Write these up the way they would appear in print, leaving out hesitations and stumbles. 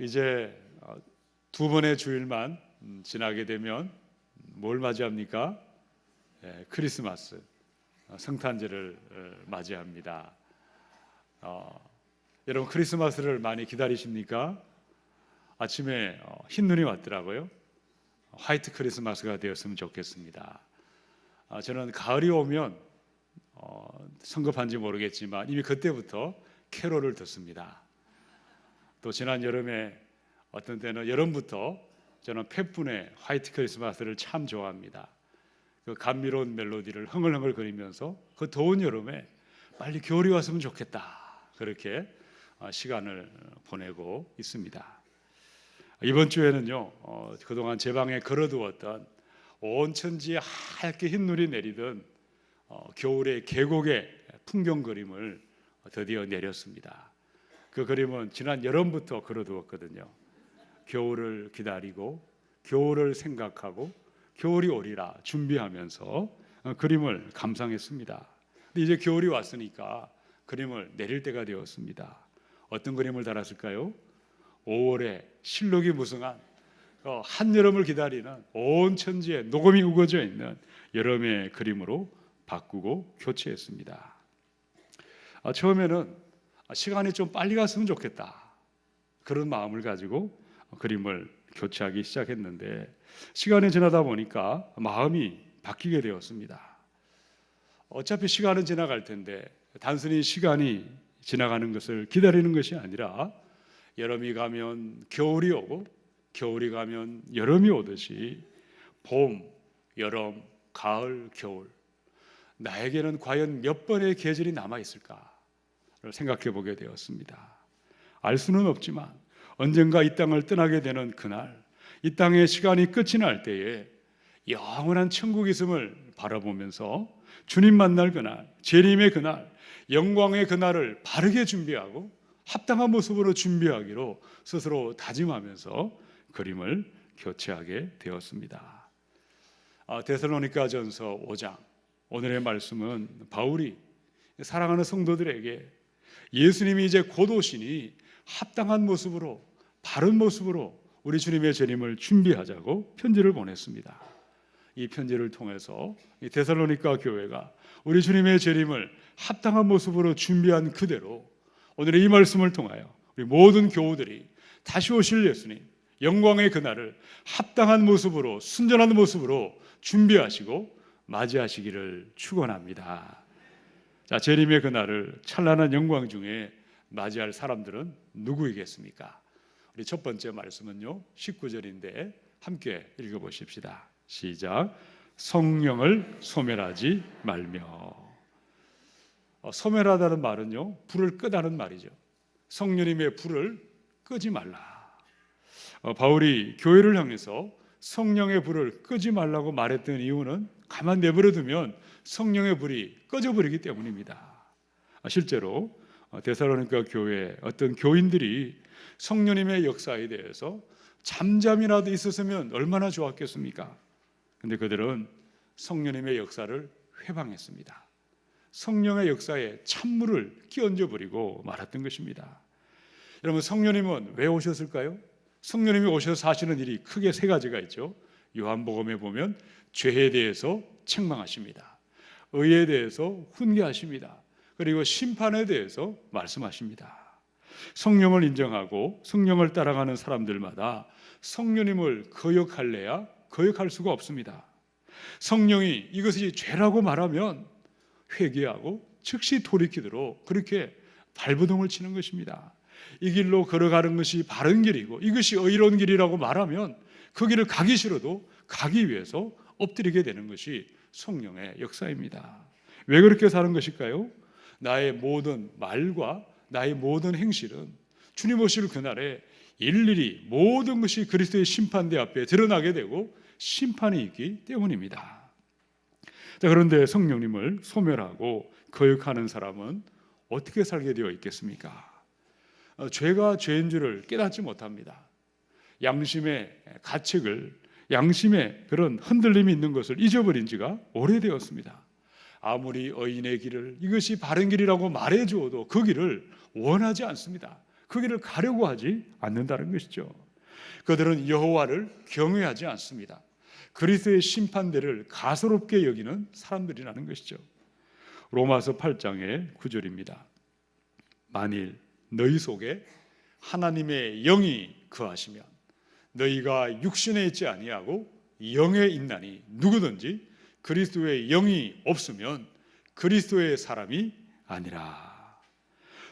이제 두 번의 주일만 지나게 되면 뭘 맞이합니까? 크리스마스, 성탄절을 맞이합니다. 여러분 크리스마스를 많이 기다리십니까? 아침에 흰 눈이 왔더라고요. 화이트 크리스마스가 되었으면 좋겠습니다. 저는 가을이 오면 성급한지 모르겠지만 이미 그때부터 캐롤을 듣습니다. 또 지난 여름에 어떤 때는 여름부터 저는 팻분의 화이트 크리스마스를 참 좋아합니다. 그 감미로운 멜로디를 흥얼흥얼 거리면서 그 더운 여름에 빨리 겨울이 왔으면 좋겠다, 그렇게 시간을 보내고 있습니다. 이번 주에는요, 그동안 제 방에 걸어두었던 온 천지에 하얗게 흰 눈이 내리던 겨울의 계곡의 풍경 그림을 드디어 내렸습니다. 그 그림은 지난 여름부터 걸어두었거든요. 겨울을 기다리고 겨울을 생각하고 겨울이 오리라 준비하면서 그림을 감상했습니다. 근데 이제 겨울이 왔으니까 그림을 내릴 때가 되었습니다. 어떤 그림을 달았을까요? 5월에 실록이 무성한 한여름을 기다리는 온 천지에 녹음이 우거져 있는 여름의 그림으로 바꾸고 교체했습니다. 처음에는 시간이 좀 빨리 갔으면 좋겠다, 그런 마음을 가지고 그림을 교체하기 시작했는데 시간이 지나다 보니까 마음이 바뀌게 되었습니다. 어차피 시간은 지나갈 텐데 단순히 시간이 지나가는 것을 기다리는 것이 아니라 여름이 가면 겨울이 오고 겨울이 가면 여름이 오듯이 봄, 여름, 가을, 겨울, 나에게는 과연 몇 번의 계절이 남아있을까를 생각해 보게 되었습니다. 알 수는 없지만 언젠가 이 땅을 떠나게 되는 그날, 이 땅의 시간이 끝이 날 때에 영원한 천국 있음을 바라보면서 주님 만날 그날, 재림의 그날, 영광의 그날을 바르게 준비하고 합당한 모습으로 준비하기로 스스로 다짐하면서 그림을 교체하게 되었습니다. 데살로니가전서 5장, 오늘의 말씀은 바울이 사랑하는 성도들에게 예수님이 이제 곧 오시니 합당한 모습으로, 바른 모습으로 우리 주님의 재림을 준비하자고 편지를 보냈습니다. 이 편지를 통해서 이 데살로니가 교회가 우리 주님의 재림을 합당한 모습으로 준비한 그대로 오늘의 이 말씀을 통하여 우리 모든 교우들이 다시 오실 예수님, 영광의 그날을 합당한 모습으로, 순전한 모습으로 준비하시고 맞이하시기를 축원합니다. 자, 재림의 그날을 찬란한 영광 중에 맞이할 사람들은 누구이겠습니까? 우리 첫 번째 말씀은요, 19절인데 함께 읽어보십시다. 시작. 성령을 소멸하지 말며. 소멸하다는 말은요, 불을 끄다는 말이죠. 성령님의 불을 끄지 말라. 바울이 교회를 향해서 성령의 불을 끄지 말라고 말했던 이유는 가만 내버려 두면 성령의 불이 꺼져버리기 때문입니다. 실제로 데살로니가 교회 어떤 교인들이 성령님의 역사에 대해서 잠잠이라도 있었으면 얼마나 좋았겠습니까? 근데 그들은 성령님의 역사를 회방했습니다. 성령의 역사에 찬물을 끼얹어 버리고 말았던 것입니다. 여러분, 성령님은 왜 오셨을까요? 성령님이 오셔서 하시는 일이 크게 세 가지가 있죠. 요한복음에 보면 죄에 대해서 책망하십니다. 의에 대해서 훈계하십니다. 그리고 심판에 대해서 말씀하십니다. 성령을 인정하고 성령을 따라가는 사람들마다 성령님을 거역할래야 거역할 수가 없습니다. 성령이 이것이 죄라고 말하면 회개하고 즉시 돌이키도록 그렇게 발버둥을 치는 것입니다. 이 길로 걸어가는 것이 바른 길이고 이것이 의로운 길이라고 말하면 그 길을 가기 싫어도 가기 위해서 엎드리게 되는 것이 성령의 역사입니다. 왜 그렇게 사는 것일까요? 나의 모든 말과 나의 모든 행실은 주님 오실 그날에 일일이 모든 것이 그리스도의 심판대 앞에 드러나게 되고 심판이 있기 때문입니다. 자, 그런데 성령님을 소멸하고 거역하는 사람은 어떻게 살게 되어 있겠습니까? 죄가 죄인 줄을 깨닫지 못합니다. 양심의 가책을, 양심의 그런 흔들림이 있는 것을 잊어버린 지가 오래되었습니다. 아무리 의인의 길을 이것이 바른 길이라고 말해주어도 그 길을 원하지 않습니다. 그 길을 가려고 하지 않는다는 것이죠. 그들은 여호와를 경외하지 않습니다. 그리스도의 심판대를 가소롭게 여기는 사람들이라는 것이죠. 로마서 8장의 9절입니다. 만일 너희 속에 하나님의 영이 거하시면 너희가 육신에 있지 아니하고 영에 있나니 누구든지 그리스도의 영이 없으면 그리스도의 사람이 아니라.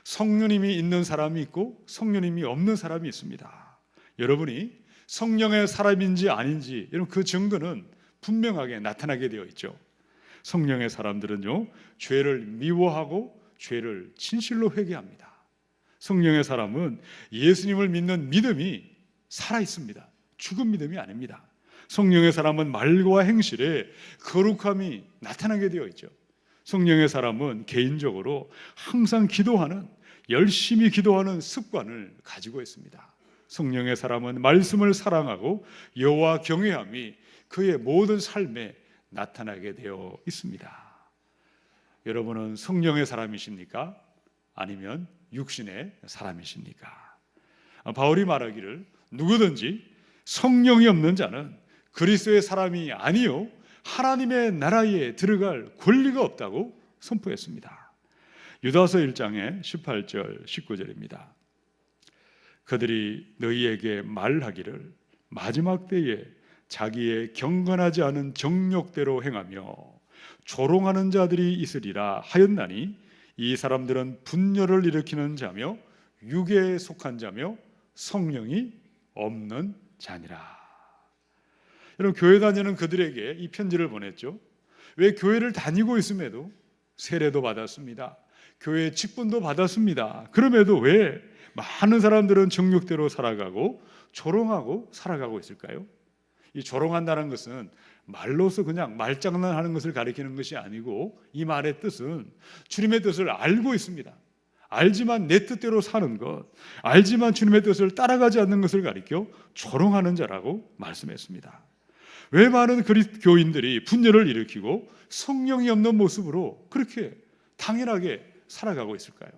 성령님이 있는 사람이 있고 성령님이 없는 사람이 있습니다. 여러분이 성령의 사람인지 아닌지 이런 그 증거는 분명하게 나타나게 되어 있죠. 성령의 사람들은요, 죄를 미워하고 죄를 진실로 회개합니다. 성령의 사람은 예수님을 믿는 믿음이 살아 있습니다. 죽은 믿음이 아닙니다. 성령의 사람은 말과 행실에 거룩함이 나타나게 되어 있죠. 성령의 사람은 개인적으로 항상 기도하는, 열심히 기도하는 습관을 가지고 있습니다. 성령의 사람은 말씀을 사랑하고 여호와 경외함이 그의 모든 삶에 나타나게 되어 있습니다. 여러분은 성령의 사람이십니까? 아니면 육신의 사람이십니까? 바울이 말하기를 누구든지 성령이 없는 자는 그리스도의 사람이 아니요 하나님의 나라에 들어갈 권리가 없다고 선포했습니다. 유다서 1장의 18절 19절입니다. 그들이 너희에게 말하기를 마지막 때에 자기의 경건하지 않은 정욕대로 행하며 조롱하는 자들이 있으리라 하였나니 이 사람들은 분열을 일으키는 자며 육에 속한 자며 성령이 없는 자니라. 여러분, 교회 다니는 그들에게 이 편지를 보냈죠. 왜? 교회를 다니고 있음에도 세례도 받았습니다. 교회 직분도 받았습니다. 그럼에도 왜 많은 사람들은 정욕대로 살아가고 조롱하고 살아가고 있을까요? 이 조롱한다는 것은 말로서 그냥 말장난하는 것을 가리키는 것이 아니고 이 말의 뜻은 주님의 뜻을 알고 있습니다. 알지만 내 뜻대로 사는 것, 알지만 주님의 뜻을 따라가지 않는 것을 가리켜 조롱하는 자라고 말씀했습니다. 왜 많은 교인들이 분열을 일으키고 성령이 없는 모습으로 그렇게 당연하게 살아가고 있을까요?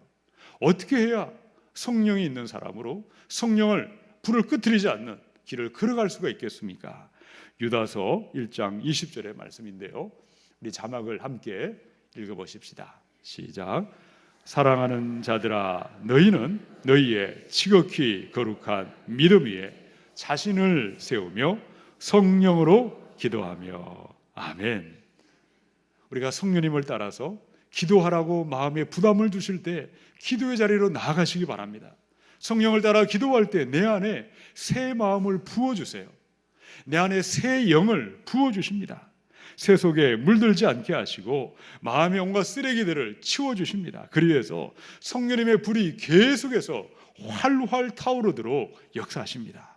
어떻게 해야 성령이 있는 사람으로 성령을 불을 끄트리지 않는 길을 걸어갈 수가 있겠습니까? 유다서 1장 20절의 말씀인데요, 우리 자막을 함께 읽어보십시다. 시작. 사랑하는 자들아, 너희는 너희의 지극히 거룩한 믿음 위에 자신을 세우며 성령으로 기도하며. 아멘. 우리가 성령님을 따라서 기도하라고 마음에 부담을 주실 때 기도의 자리로 나아가시기 바랍니다. 성령을 따라 기도할 때 내 안에 새 마음을 부어주세요. 내 안에 새 영을 부어주십니다. 새 속에 물들지 않게 하시고 마음의 온갖 쓰레기들을 치워주십니다. 그리해서 성령님의 불이 계속해서 활활 타오르도록 역사하십니다.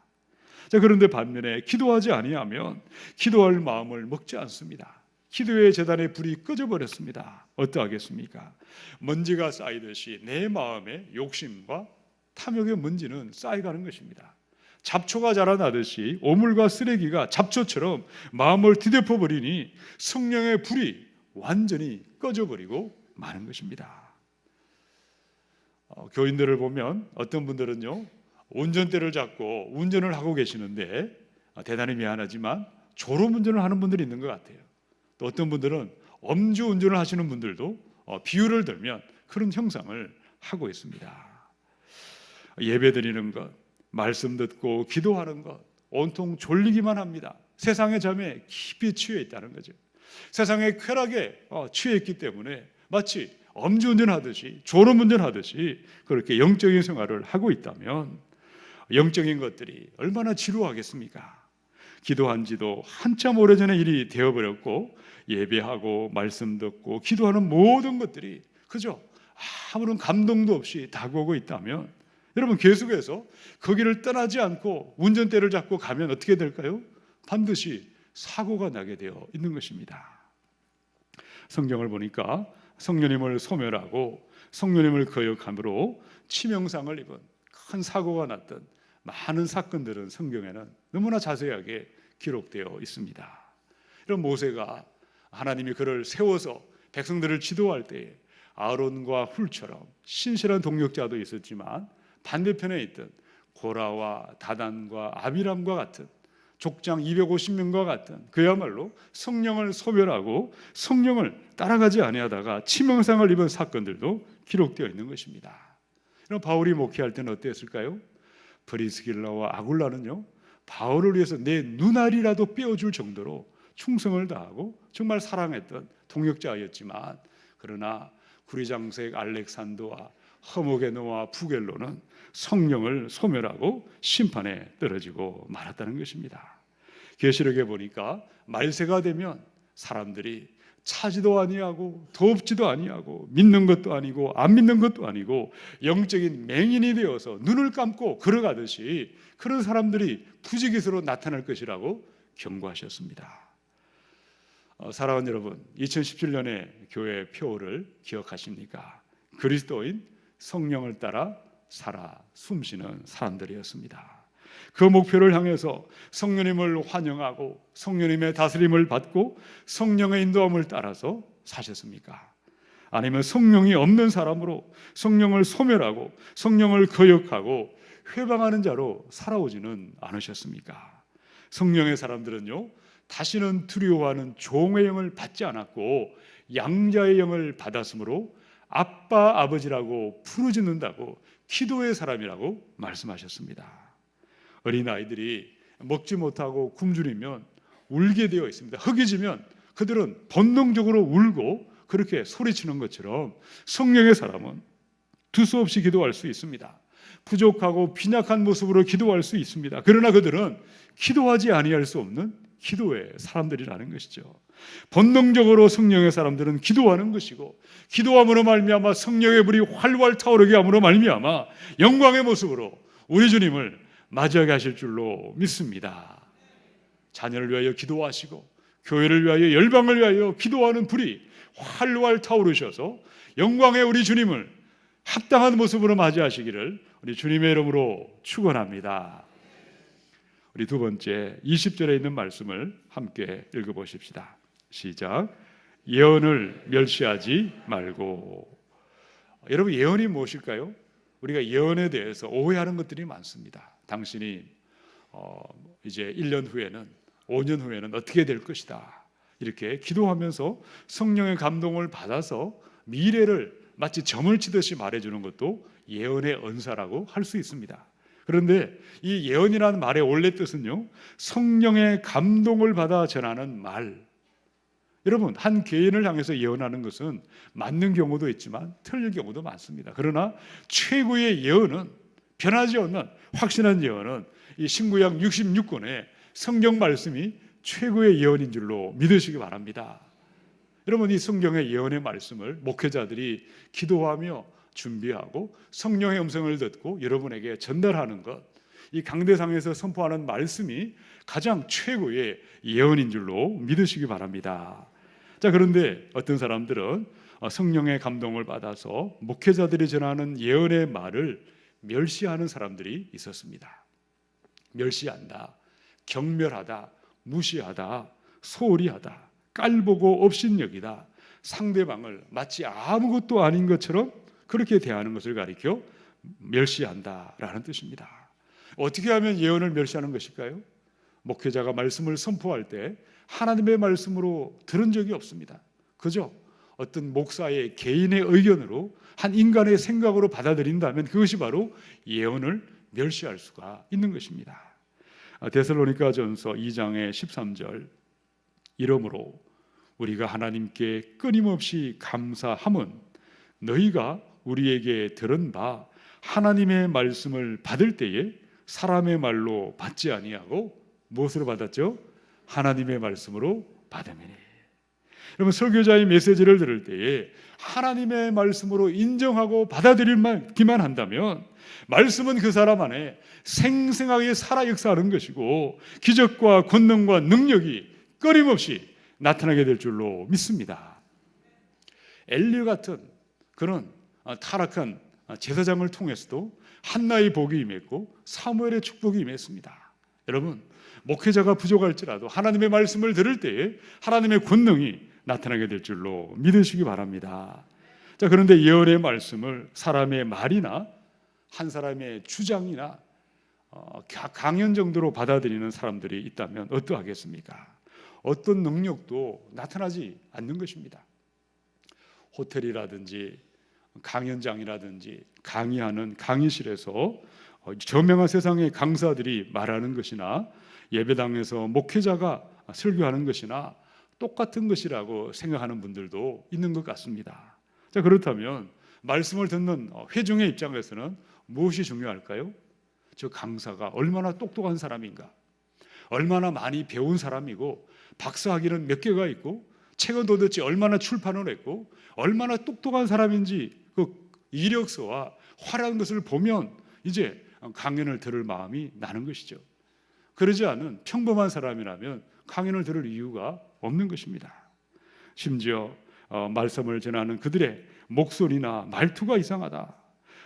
자, 그런데 반면에 기도하지 아니하면 기도할 마음을 먹지 않습니다. 기도의 제단의 불이 꺼져버렸습니다. 어떠하겠습니까? 먼지가 쌓이듯이 내 마음의 욕심과 탐욕의 먼지는 쌓여가는 것입니다. 잡초가 자라나듯이 오물과 쓰레기가 잡초처럼 마음을 뒤덮어 버리니 성령의 불이 완전히 꺼져버리고 마는 것입니다. 교인들을 보면 어떤 분들은요, 운전대를 잡고 운전을 하고 계시는데 대단히 미안하지만 졸음운전을 하는 분들이 있는 것 같아요. 또 어떤 분들은 엄주운전을 하시는 분들도 비유를 들면 그런 형상을 하고 있습니다. 예배드리는 것, 말씀 듣고 기도하는 것, 온통 졸리기만 합니다. 세상의 잠에 깊이 취해 있다는 거죠. 세상의 쾌락에 취해 있기 때문에 마치 엄주운전하듯이 졸음운전하듯이 그렇게 영적인 생활을 하고 있다면 영적인 것들이 얼마나 지루하겠습니까? 기도한 지도 한참 오래전의 일이 되어버렸고 예배하고 말씀 듣고 기도하는 모든 것들이 그저 아무런 감동도 없이 다가오고 있다면 여러분, 계속해서 거기를 떠나지 않고 운전대를 잡고 가면 어떻게 될까요? 반드시 사고가 나게 되어 있는 것입니다. 성경을 보니까 성령님을 소멸하고 성령님을 거역함으로 치명상을 입은 큰 사고가 났던 많은 사건들은 성경에는 너무나 자세하게 기록되어 있습니다. 이런 모세가 하나님이 그를 세워서 백성들을 지도할 때에 아론과 훌처럼 신실한 동력자도 있었지만 반대편에 있던 고라와 다단과 아비람과 같은 족장 250명과 같은 그야말로 성령을 소멸하고 성령을 따라가지 아니하다가 치명상을 입은 사건들도 기록되어 있는 것입니다. 그럼 바울이 목회할 때는 어땠을까요? 브리스길라와 아굴라는요, 바울을 위해서 내 눈알이라도 빼어줄 정도로 충성을 다하고 정말 사랑했던 동역자였지만, 그러나 구리장색 알렉산더와 허모게노와 부겔로는 성령을 소멸하고 심판에 떨어지고 말았다는 것입니다. 계시록에 보니까 말세가 되면 사람들이 차지도 아니하고 돕지도 아니하고 믿는 것도 아니고 안 믿는 것도 아니고 영적인 맹인이 되어서 눈을 감고 걸어가듯이 그런 사람들이 부지기수로 나타날 것이라고 경고하셨습니다. 사랑하는 여러분, 2017년의 교회 표를 기억하십니까? 그리스도인 성령을 따라 살아 숨쉬는 사람들이었습니다. 그 목표를 향해서 성령님을 환영하고 성령님의 다스림을 받고 성령의 인도함을 따라서 사셨습니까? 아니면 성령이 없는 사람으로 성령을 소멸하고 성령을 거역하고 회방하는 자로 살아오지는 않으셨습니까? 성령의 사람들은요, 다시는 두려워하는 종의 영을 받지 않았고 양자의 영을 받았으므로 아빠 아버지라고 부르짖는다고 기도의 사람이라고 말씀하셨습니다. 어린아이들이 먹지 못하고 굶주리면 울게 되어 있습니다. 허기지면 그들은 본능적으로 울고 그렇게 소리치는 것처럼 성령의 사람은 두서없이 기도할 수 있습니다. 부족하고 빈약한 모습으로 기도할 수 있습니다. 그러나 그들은 기도하지 아니할 수 없는 기도의 사람들이라는 것이죠. 본능적으로 성령의 사람들은 기도하는 것이고 기도함으로 말미암아 성령의 불이 활활 타오르게 함으로 말미암아 영광의 모습으로 우리 주님을 맞이하게 하실 줄로 믿습니다. 자녀를 위하여 기도하시고 교회를 위하여 열방을 위하여 기도하는 불이 활활 타오르셔서 영광의 우리 주님을 합당한 모습으로 맞이하시기를 우리 주님의 이름으로 축원합니다. 우리 두 번째 20절에 있는 말씀을 함께 읽어보십시다. 시작. 예언을 멸시하지 말고. 여러분, 예언이 무엇일까요? 우리가 예언에 대해서 오해하는 것들이 많습니다. 당신이 이제 1년 후에는 5년 후에는 어떻게 될 것이다, 이렇게 기도하면서 성령의 감동을 받아서 미래를 마치 점을 치듯이 말해주는 것도 예언의 언사라고 할 수 있습니다. 그런데 이 예언이라는 말의 원래 뜻은요, 성령의 감동을 받아 전하는 말. 여러분, 한 개인을 향해서 예언하는 것은 맞는 경우도 있지만 틀릴 경우도 많습니다. 그러나 최고의 예언은, 변하지 않는 확신한 예언은 이 신구약 66권의 성경 말씀이 최고의 예언인 줄로 믿으시기 바랍니다. 여러분, 이 성경의 예언의 말씀을 목회자들이 기도하며 준비하고 성령의 음성을 듣고 여러분에게 전달하는 것, 이 강대상에서 선포하는 말씀이 가장 최고의 예언인 줄로 믿으시기 바랍니다. 자, 그런데 어떤 사람들은 성령의 감동을 받아서 목회자들이 전하는 예언의 말을 멸시하는 사람들이 있었습니다. 멸시한다, 경멸하다, 무시하다, 소홀히 하다, 깔보고 업신여기다, 상대방을 마치 아무것도 아닌 것처럼 그렇게 대하는 것을 가리켜 멸시한다라는 뜻입니다. 어떻게 하면 예언을 멸시하는 것일까요? 목회자가 말씀을 선포할 때 하나님의 말씀으로 들은 적이 없습니다. 그저 어떤 목사의 개인의 의견으로 한 인간의 생각으로 받아들인다면 그것이 바로 예언을 멸시할 수가 있는 것입니다. 데살로니가전서 2장의 13절, 이러므로 우리가 하나님께 끊임없이 감사함은 너희가 우리에게 들은 바 하나님의 말씀을 받을 때에 사람의 말로 받지 아니하고 무엇으로 받았죠? 하나님의 말씀으로 받음이니. 여러분, 설교자의 메시지를 들을 때에 하나님의 말씀으로 인정하고 받아들이기만 한다면 말씀은 그 사람 안에 생생하게 살아 역사하는 것이고 기적과 권능과 능력이 끊임없이 나타나게 될 줄로 믿습니다. 엘리 같은 그런 타락한 제사장을 통해서도 한나의 복이 임했고 사무엘의 축복이 임했습니다. 여러분, 목회자가 부족할지라도 하나님의 말씀을 들을 때에 하나님의 권능이 나타나게 될 줄로 믿으시기 바랍니다. 자, 그런데 예언의 말씀을 사람의 말이나 한 사람의 주장이나 강연 정도로 받아들이는 사람들이 있다면 어떠하겠습니까? 어떤 능력도 나타나지 않는 것입니다. 호텔이라든지 강연장이라든지 강의하는 강의실에서 저명한 세상의 강사들이 말하는 것이나 예배당에서 목회자가 설교하는 것이나 똑같은 것이라고 생각하는 분들도 있는 것 같습니다. 자, 그렇다면 말씀을 듣는 회중의 입장에서는 무엇이 중요할까요? 저 강사가 얼마나 똑똑한 사람인가, 얼마나 많이 배운 사람이고 박사학위는 몇 개가 있고 책은 도대체 얼마나 출판을 했고 얼마나 똑똑한 사람인지 그 이력서와 화려한 것을 보면 이제 강연을 들을 마음이 나는 것이죠. 그러지 않은 평범한 사람이라면 강연을 들을 이유가 없는 것입니다. 심지어 말씀을 전하는 그들의 목소리나 말투가 이상하다,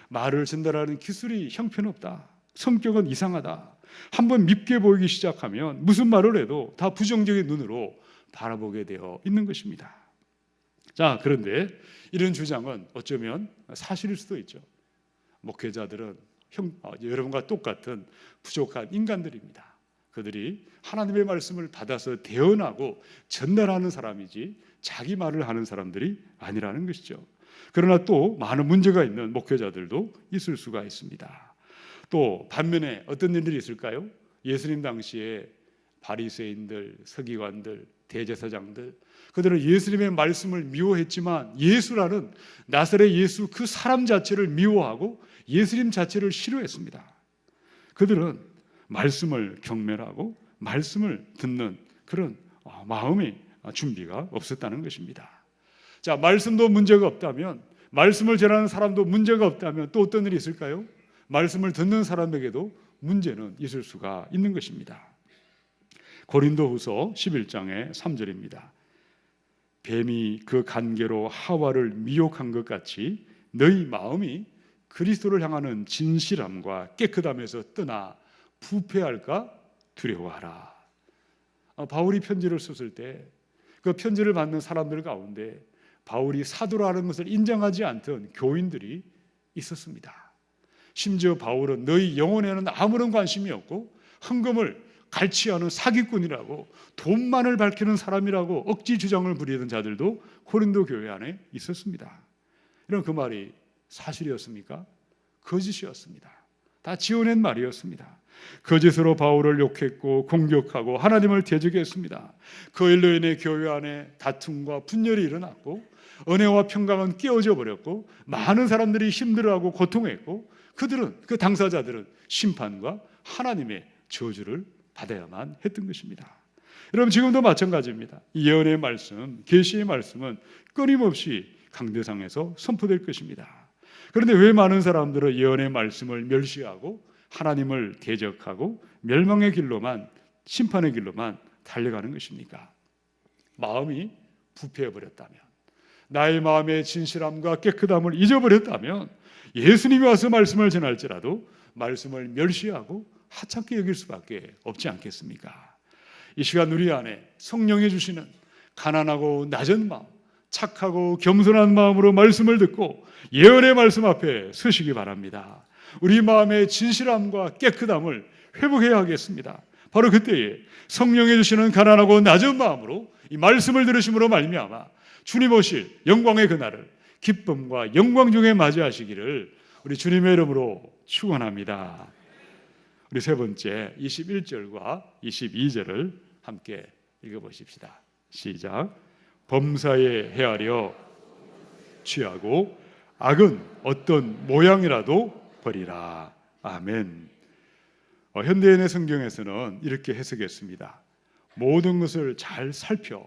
말을 전달하는 기술이 형편없다, 성격은 이상하다, 한번 밉게 보이기 시작하면 무슨 말을 해도 다 부정적인 눈으로 바라보게 되어 있는 것입니다. 자, 그런데 이런 주장은 어쩌면 사실일 수도 있죠. 목회자들은 여러분과 똑같은 부족한 인간들입니다. 그들이 하나님의 말씀을 받아서 대언하고 전달하는 사람이지 자기 말을 하는 사람들이 아니라는 것이죠. 그러나 또 많은 문제가 있는 목회자들도 있을 수가 있습니다. 또 반면에 어떤 일들이 있을까요? 예수님 당시에 바리새인들, 서기관들, 대제사장들, 그들은 예수님의 말씀을 미워했지만 예수라는 나사렛 예수 그 사람 자체를 미워하고 예수님 자체를 싫어했습니다. 그들은 말씀을 경멸하고 말씀을 듣는 그런 마음의 준비가 없었다는 것입니다. 자, 말씀도 문제가 없다면, 말씀을 전하는 사람도 문제가 없다면 또 어떤 일이 있을까요? 말씀을 듣는 사람에게도 문제는 있을 수가 있는 것입니다. 고린도후서 11장의 3절입니다. 뱀이 그 간계로 하와를 미혹한 것 같이 너희 마음이 그리스도를 향하는 진실함과 깨끗함에서 떠나 부패할까 두려워하라. 바울이 편지를 썼을 때 그 편지를 받는 사람들 가운데 바울이 사도라는 것을 인정하지 않던 교인들이 있었습니다. 심지어 바울은 너희 영혼에는 아무런 관심이 없고 헌금을 갈취하는 사기꾼이라고, 돈만을 밝히는 사람이라고 억지 주장을 부리던 자들도 고린도 교회 안에 있었습니다. 이런 그 말이 사실이었습니까? 거짓이었습니다. 다 지어낸 말이었습니다. 거짓으로 바울을 욕했고 공격하고 하나님을 대적했습니다. 그 일로 인해 교회 안에 다툼과 분열이 일어났고 은혜와 평강은 깨어져 버렸고 많은 사람들이 힘들어하고 고통했고 그들은, 그 당사자들은 심판과 하나님의 저주를 받아야만 했던 것입니다. 여러분, 지금도 마찬가지입니다. 예언의 말씀, 계시의 말씀은 끊임없이 강대상에서 선포될 것입니다. 그런데 왜 많은 사람들은 예언의 말씀을 멸시하고 하나님을 대적하고 멸망의 길로만, 심판의 길로만 달려가는 것입니까? 마음이 부패해버렸다면, 나의 마음의 진실함과 깨끗함을 잊어버렸다면 예수님이 와서 말씀을 전할지라도 말씀을 멸시하고 하찮게 여길 수밖에 없지 않겠습니까? 이 시간 우리 안에 성령이 주시는 가난하고 낮은 마음, 착하고 겸손한 마음으로 말씀을 듣고 예언의 말씀 앞에 서시기 바랍니다. 우리 마음의 진실함과 깨끗함을 회복해야 하겠습니다. 바로 그때에 성령이 주시는 가난하고 낮은 마음으로 이 말씀을 들으심으로 말미암아 주님 오실 영광의 그날을 기쁨과 영광 중에 맞이하시기를 우리 주님의 이름으로 축원합니다. 우리 세 번째 21절과 22절을 함께 읽어보십시다. 시작. 범사에 헤아려 취하고 악은 어떤 모양이라도 버리라. 아멘. 현대인의 성경에서는 이렇게 해석했습니다. 모든 것을 잘 살펴,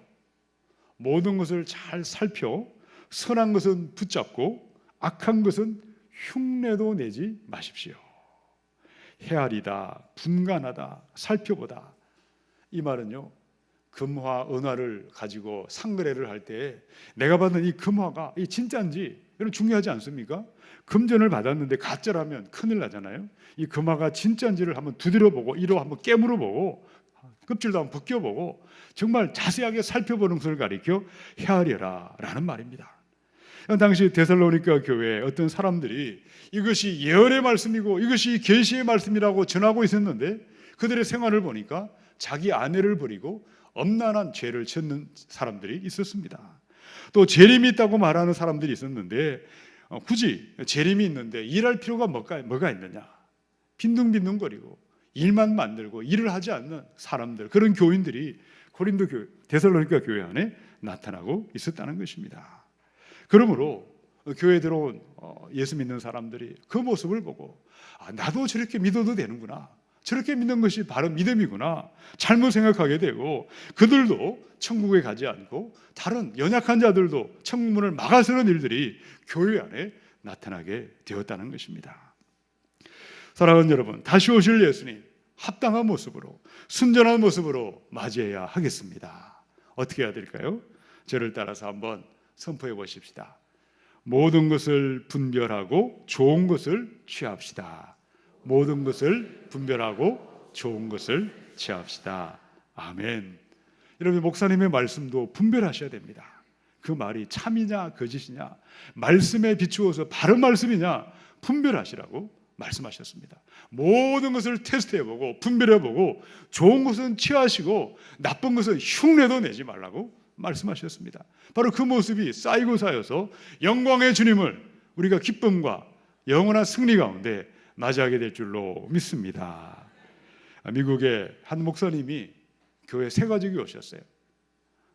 선한 것은 붙잡고 악한 것은 흉내도 내지 마십시오. 헤아리다, 분간하다, 살펴보다. 이 말은요, 금화, 은화를 가지고 상거래를 할 때 내가 받는 이 금화가 이 진짜인지 이런 중요하지 않습니까? 금전을 받았는데 가짜라면 큰일 나잖아요. 이 금화가 진짜인지를 한번 두드려보고 이로 한번 깨물어보고 껍질도 한번 벗겨보고 정말 자세하게 살펴보는 것을 가리켜 헤아려라 라는 말입니다. 당시 데살로니가 교회에 어떤 사람들이 이것이 예언의 말씀이고 이것이 계시의 말씀이라고 전하고 있었는데 그들의 생활을 보니까 자기 아내를 버리고 엄란한 죄를 짓는 사람들이 있었습니다. 또 재림이 있다고 말하는 사람들이 있었는데 굳이 재림이 있는데 일할 필요가 뭐가 있느냐, 빈둥빈둥거리고 일만 만들고 일을 하지 않는 사람들, 그런 교인들이 고린도 교회, 데살로니가 교회 안에 나타나고 있었다는 것입니다. 그러므로 교회에 들어온 예수 믿는 사람들이 그 모습을 보고 나도 저렇게 믿어도 되는구나, 저렇게 믿는 것이 바로 믿음이구나 잘못 생각하게 되고, 그들도 천국에 가지 않고 다른 연약한 자들도 천국문을 막아서는 일들이 교회 안에 나타나게 되었다는 것입니다. 사랑하는 여러분, 다시 오실 예수님 합당한 모습으로, 순전한 모습으로 맞이해야 하겠습니다. 어떻게 해야 될까요? 저를 따라서 한번 선포해 보십시다. 모든 것을 분별하고 좋은 것을 취합시다. 모든 것을 분별하고 좋은 것을 취합시다. 아멘. 여러분, 목사님의 말씀도 분별하셔야 됩니다. 그 말이 참이냐 거짓이냐, 말씀에 비추어서 바른 말씀이냐 분별하시라고 말씀하셨습니다. 모든 것을 테스트해보고 분별해보고 좋은 것은 취하시고 나쁜 것은 흉내도 내지 말라고 말씀하셨습니다. 바로 그 모습이 쌓이고 쌓여서 영광의 주님을 우리가 기쁨과 영원한 승리 가운데 맞이하게 될 줄로 믿습니다. 미국의 한 목사님이 교회 새 가족이 오셨어요.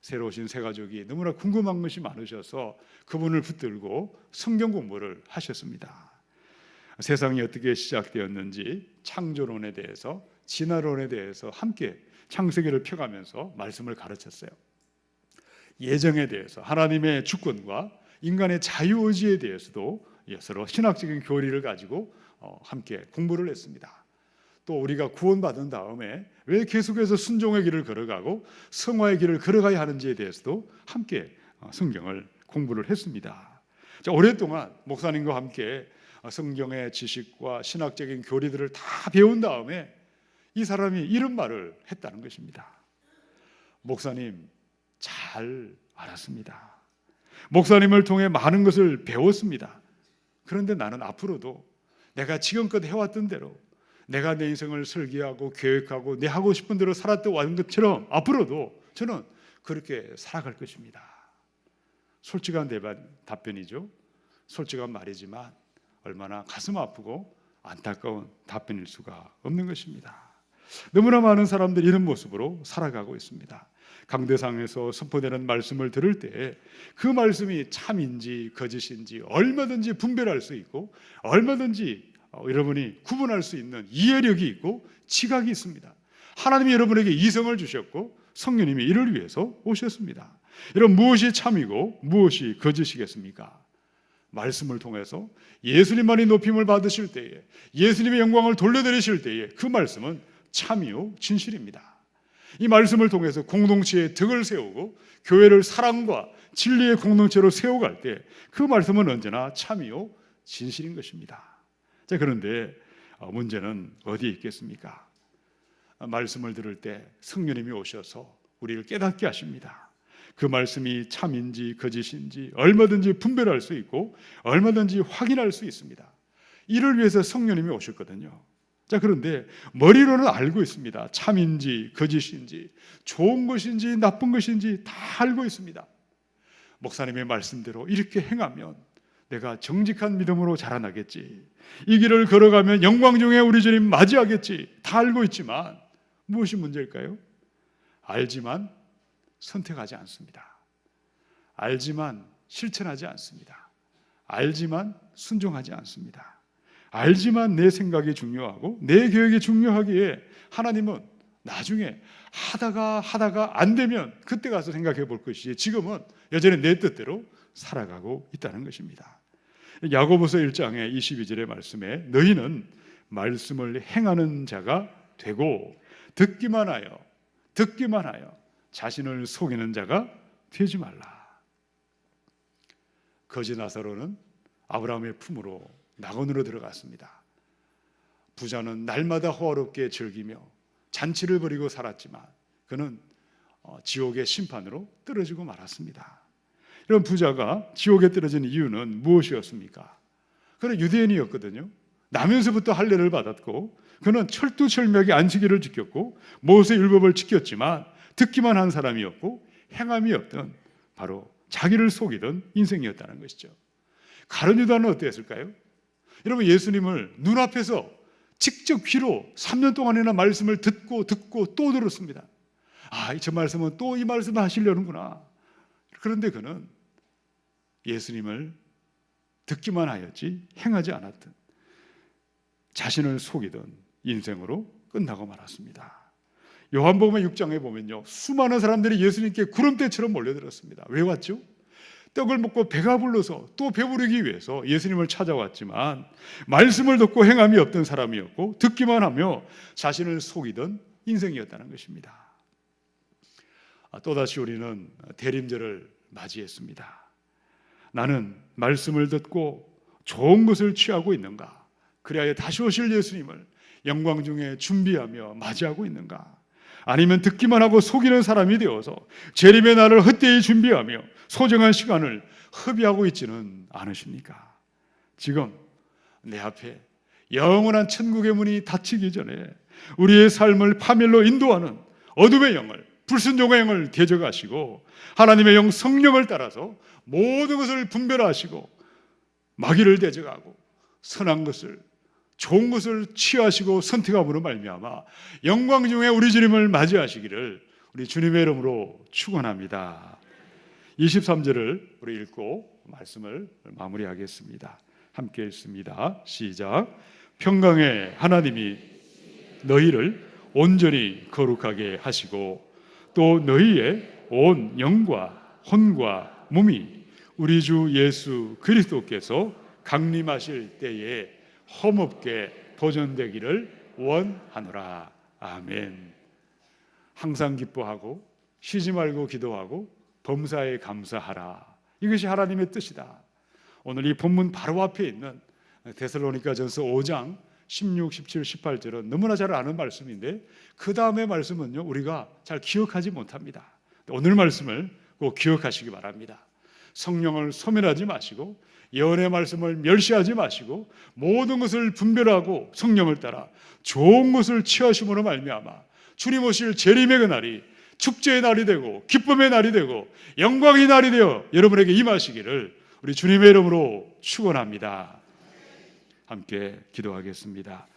새로 오신 새 가족이 너무나 궁금한 것이 많으셔서 그분을 붙들고 성경 공부를 하셨습니다. 세상이 어떻게 시작되었는지, 창조론에 대해서, 진화론에 대해서 함께 창세기를 펴가면서 말씀을 가르쳤어요. 예정에 대해서, 하나님의 주권과 인간의 자유의지에 대해서도 서로 신학적인 교리를 가지고 함께 공부를 했습니다. 또 우리가 구원받은 다음에 왜 계속해서 순종의 길을 걸어가고 성화의 길을 걸어가야 하는지에 대해서도 함께 성경을 공부를 했습니다. 오랫동안 목사님과 함께 성경의 지식과 신학적인 교리들을 다 배운 다음에 이 사람이 이런 말을 했다는 것입니다. 목사님, 잘 알았습니다. 목사님을 통해 많은 것을 배웠습니다. 그런데 나는 앞으로도 내가 지금껏 해왔던 대로, 내가 내 인생을 설계하고 계획하고 내 하고 싶은 대로 살았던 왔던 것처럼 앞으로도 저는 그렇게 살아갈 것입니다. 솔직한 답변이죠. 솔직한 말이지만 얼마나 가슴 아프고 안타까운 답변일 수가 없는 것입니다. 너무나 많은 사람들이 이런 모습으로 살아가고 있습니다. 강대상에서 선포되는 말씀을 들을 때 그 말씀이 참인지 거짓인지 얼마든지 분별할 수 있고, 얼마든지 여러분이 구분할 수 있는 이해력이 있고 지각이 있습니다. 하나님이 여러분에게 이성을 주셨고 성령님이 이를 위해서 오셨습니다. 여러분, 무엇이 참이고 무엇이 거짓이겠습니까? 말씀을 통해서 예수님만이 높임을 받으실 때에, 예수님의 영광을 돌려드리실 때에 그 말씀은 참이요 진실입니다. 이 말씀을 통해서 공동체의 덕을 세우고 교회를 사랑과 진리의 공동체로 세워갈 때 그 말씀은 언제나 참이요 진실인 것입니다. 자, 그런데 문제는 어디에 있겠습니까? 말씀을 들을 때 성령님이 오셔서 우리를 깨닫게 하십니다. 그 말씀이 참인지 거짓인지 얼마든지 분별할 수 있고 얼마든지 확인할 수 있습니다. 이를 위해서 성령님이 오셨거든요. 자, 그런데 머리로는 알고 있습니다. 참인지 거짓인지 좋은 것인지 나쁜 것인지 다 알고 있습니다. 목사님의 말씀대로 이렇게 행하면 내가 정직한 믿음으로 자라나겠지, 이 길을 걸어가면 영광 중에 우리 주님 맞이하겠지, 다 알고 있지만 무엇이 문제일까요? 알지만 선택하지 않습니다. 알지만 실천하지 않습니다. 알지만 순종하지 않습니다. 알지만 내 생각이 중요하고 내 계획이 중요하기에 하나님은 나중에 하다가 안 되면 그때 가서 생각해 볼 것이지 지금은 여전히 내 뜻대로 살아가고 있다는 것입니다. 야고보서 1장의 22절의 말씀에 너희는 말씀을 행하는 자가 되고 듣기만 하여 자신을 속이는 자가 되지 말라. 거지 나사로는 아브라함의 품으로 낙원으로 들어갔습니다. 부자는 날마다 호화롭게 즐기며 잔치를 벌이고 살았지만 그는 지옥의 심판으로 떨어지고 말았습니다. 이런 부자가 지옥에 떨어진 이유는 무엇이었습니까? 그는 유대인이었거든요. 나면서부터 할례를 받았고 그는 철두철미하게 안식일을 지켰고 모세 율법을 지켰지만 듣기만 한 사람이었고 행함이 없던 바로 자기를 속이던 인생이었다는 것이죠. 가룟 유다는 어땠을까요? 여러분, 예수님을 눈앞에서 직접 귀로 3년 동안이나 말씀을 듣고 또 들었습니다. 저 말씀은 또 이 말씀을 하시려는구나. 그런데 그는 예수님을 듣기만 하였지 행하지 않았던 자신을 속이던 인생으로 끝나고 말았습니다. 요한복음 6장에 보면요, 수많은 사람들이 예수님께 구름대처럼 몰려들었습니다. 왜 왔죠? 떡을 먹고 배가 불러서 또 배부르기 위해서 예수님을 찾아왔지만 말씀을 듣고 행함이 없던 사람이었고 듣기만 하며 자신을 속이던 인생이었다는 것입니다. 또다시 우리는 대림절을 맞이했습니다. 나는 말씀을 듣고 좋은 것을 취하고 있는가? 그리하여 다시 오실 예수님을 영광 중에 준비하며 맞이하고 있는가? 아니면 듣기만 하고 속이는 사람이 되어서 재림의 날을 헛되이 준비하며 소중한 시간을 허비하고 있지는 않으십니까? 지금 내 앞에 영원한 천국의 문이 닫히기 전에 우리의 삶을 파멸로 인도하는 어둠의 영을, 불순종의 영을 대적하시고 하나님의 영 성령을 따라서 모든 것을 분별하시고 마귀를 대적하고 선한 것을, 좋은 것을 취하시고 선택함으로 말미암아 영광 중에 우리 주님을 맞이하시기를 우리 주님의 이름으로 축원합니다. 23절을 우리 읽고 말씀을 마무리하겠습니다. 함께 읽습니다. 시작. 평강의 하나님이 너희를 온전히 거룩하게 하시고 또 너희의 온 영과 혼과 몸이 우리 주 예수 그리스도께서 강림하실 때에 험없게 보존되기를 원하노라. 아멘. 항상 기뻐하고 쉬지 말고 기도하고 범사에 감사하라. 이것이 하나님의 뜻이다. 오늘 이 본문 바로 앞에 있는 데살로니가전서 5장 16, 17, 18절은 너무나 잘 아는 말씀인데 그 다음의 말씀은요 우리가 잘 기억하지 못합니다. 오늘 말씀을 꼭 기억하시기 바랍니다. 성령을 소멸하지 마시고 예언의 말씀을 멸시하지 마시고 모든 것을 분별하고 성령을 따라 좋은 것을 취하심으로 말미암아 주님 오실 재림의 그날이 축제의 날이 되고 기쁨의 날이 되고 영광의 날이 되어 여러분에게 임하시기를 우리 주님의 이름으로 축원합니다. 함께 기도하겠습니다.